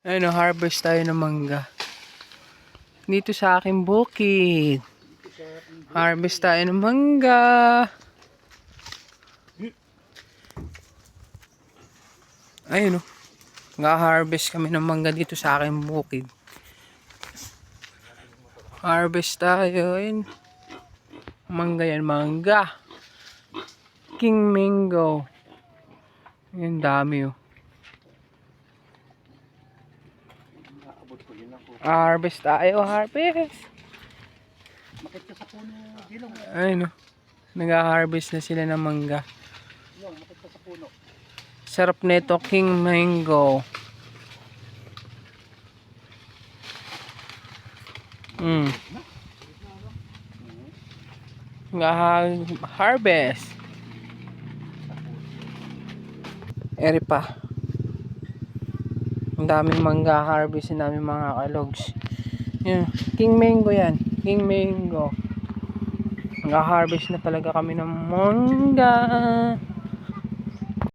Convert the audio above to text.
Ayun, harvest tayo ng mangga. Dito sa aking bukid. Harvest tayo ng mangga. Ayun, oh. Nga-harvest kami ng mangga dito sa aking bukid. Harvest tayo. Ayun. Mangga yan, mangga. King mango. Ayun, dami, oh. Harvest tayo, harvest. Ayun, oh. Nag-harvest na sila ng mangga. Sarap nito, king mango. Harvest. Eri pa. Ang daming mangga harvest na namin mga kalogs. Yan, king mango yan. King mango. Nag-harvest na talaga kami ng mangga.